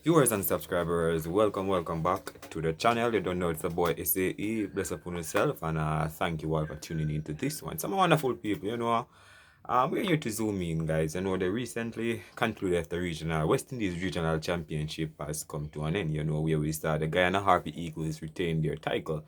Viewers and subscribers, welcome back to the channel. You don't know it's the boy SAE. Bless upon yourself, and thank you all for tuning into this one. Some wonderful people, we're here to zoom in, guys. They recently concluded the West Indies Regional Championship has come to an end, where we start the Guyana Harpy Eagles retain their title,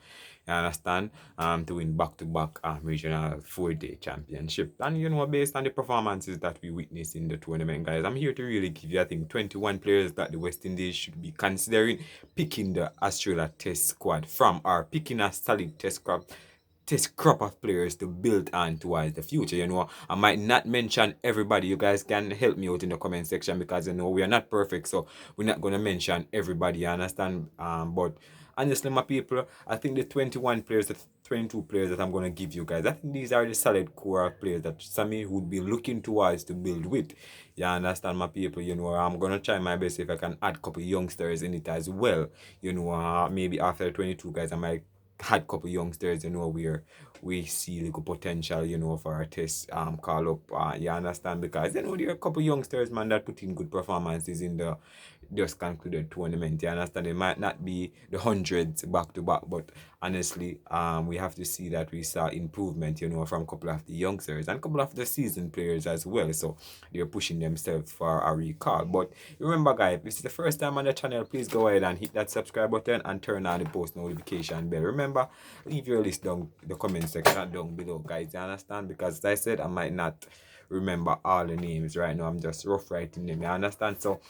you understand, to win back-to-back regional 4-day championship. And, based on the performances that we witnessed in the tournament, guys, I'm here to really give you, I think, 21 players that the West Indies should be considering picking the Australia Test squad from, or picking a solid test crop of players to build on towards the future. I might not mention everybody. You guys can help me out in the comment section because we are not perfect, so we're not gonna mention everybody. You understand? But honestly, my people, I think the 21 players, the 22 players that I'm gonna give you guys, I think these are the solid core of players that Sammy would be looking towards to build with. You understand, my people? I'm gonna try my best if I can add a couple youngsters in it as well. Maybe after 22 guys, I might had a couple youngsters, where we see little potential, for our test call up. You understand? Because there are a couple youngsters, man, that put in good performances in the just concluded tournament. You understand? It might not be the hundreds back to back, but honestly, we have to see that we saw improvement, from a couple of the youngsters and a couple of the seasoned players as well. So they're pushing themselves for a recall. But remember, guys, if this is the first time on the channel, please go ahead and hit that subscribe button and turn on the post notification bell. Remember, leave your list down the comment section down below, guys. You understand? Because as I said, I might not remember all the names right now. I'm just rough writing them. You understand? So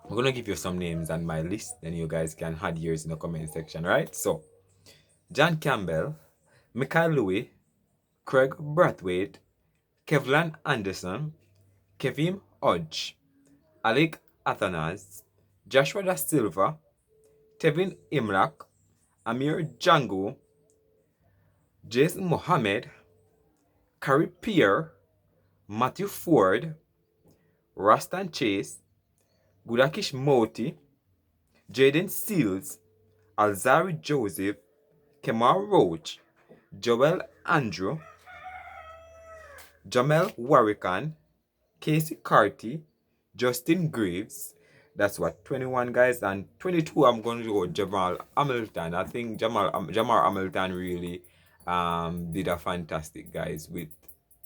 I'm gonna give you some names on my list, then you guys can add yours in the comment section, right? So John Campbell, Michael Louis, Craig Brathwaite, Kevlan Anderson, Kevin Hodge, Alec Athanas, Joshua Da Silva, Tevin Imlak, Amir Django, Jason Mohammed, Carrie Pierre, Matthew Ford, Rastan Chase, Gudakish Moti, Jaden Seals, Alzari Joseph, Kemar Roach, Joel Andrew, Jamel Warrican, Casey Carty, Justin Greaves. That's what, 21 guys. And 22 I'm going to go Jamal Hamilton. I think Jamal Hamilton really did a fantastic, guys, with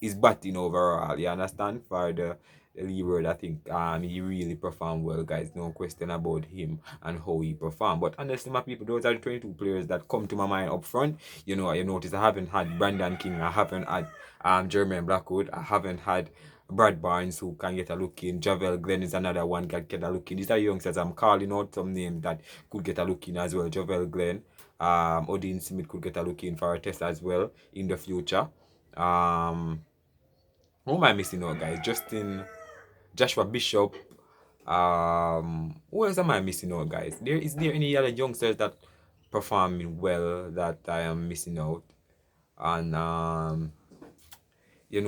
his batting overall. You understand? For the leeward, I think he really performed well, guys. No question about him and how he performed. But honestly, my people, those are the 22 players that come to my mind up front. You notice I haven't had Brandon King, I haven't had Jermaine Blackwood, I haven't had Brad Barnes, who can get a look in. Javel Glenn is another one can get a look in. These are youngsters. I'm calling out some names that could get a look in as well. Javel Glenn, Odin Smith could get a look in for a test as well in the future. Who am I missing out, guys? Joshua Bishop. Who else am I missing out, guys? Is there any other youngsters that performing well that I am missing out? And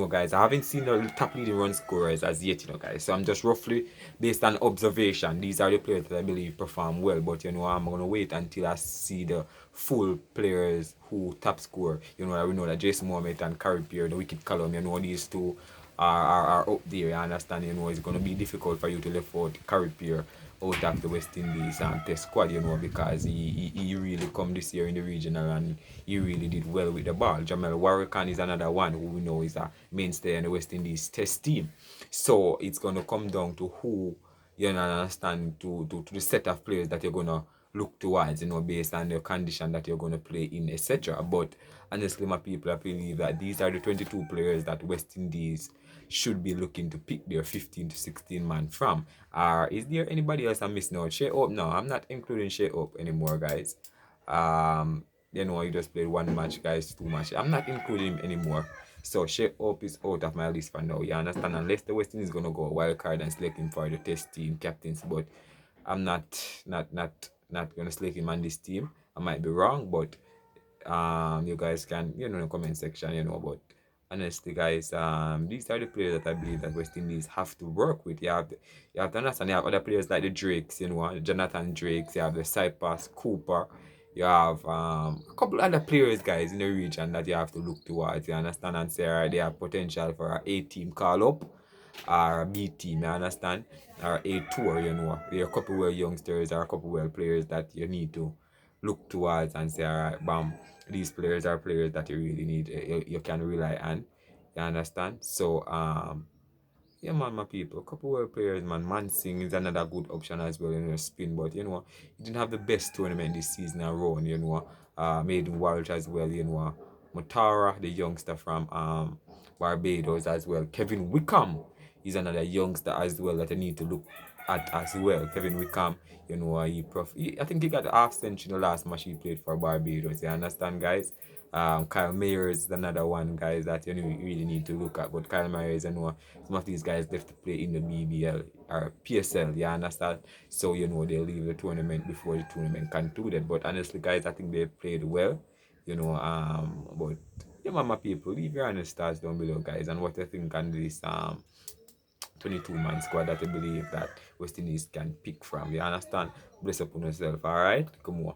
guys, I haven't seen the top leading run scorers as yet, guys. So I'm just roughly based on observation. These are the players that I believe perform well. But I'm gonna wait until I see the full players who top score. We know that Jason Mohammed and Carrie Pierre, the wicket column, these two are up there. I understand, it's gonna be difficult for you to left out Carrie Pierre out of the West Indies test squad, because he really come this year in the regional and he really did well with the ball. Jamel Warrican is another one who we know is a mainstay in the West Indies test team. So it's gonna come down to who understand to the set of players that you're gonna look towards, based on the condition that you're gonna play in, etc. But honestly, my people, I believe that these are the 22 players that West Indies should be looking to pick their 15 to 16 man from. Is there anybody else I'm missing out? Shea Up? No, I'm not including Shea Up anymore, guys. You just played one match, guys, too much. I'm not including him anymore. So Shea Up is out of my list for now. You understand? Unless the West Indies is gonna go wild card and select him for the test team captains, but I'm not gonna select him on this team. I might be wrong, but you guys can in the comment section, but honestly, guys, these are the players that I believe that West Indies have to work with. You have to understand, you have other players like the Drakes, Jonathan Drakes, you have the Cypress Cooper, you have a couple other players, guys, in the region that you have to look towards, you understand, and say, alright, they have potential for an A-team call-up. or a B team, you understand? Or a tour, you know. There are a couple of youngsters or a couple of players that you need to look towards and say, all right, bam, these players are players that you really need, you can rely on. You understand? So, yeah, man, my people. A couple of players, man. Mansing is another good option as well in your spin, but you know, he didn't have the best tournament this season around, you know. Maiden Walsh as well, you know. Mutara, the youngster from Barbados as well. Kevin Wickham is another youngster as well that I need to look at as well. Kevin Wickham, you know, I think he got the half century in the last match he played for Barbados. You understand, guys? Kyle Mayers is another one, guys, that you know you really need to look at. But Kyle Mayers, you know, some of these guys left to play in the BBL or PSL, you understand? So, you know, they leave the tournament before the tournament concluded. But honestly, guys, I think they played well, you know. But yeah, mama people, leave your honest stars down below, guys, and what you think on this 22-man squad that you believe that West Indies can pick from. You understand? Bless up on yourself, alright? Come on.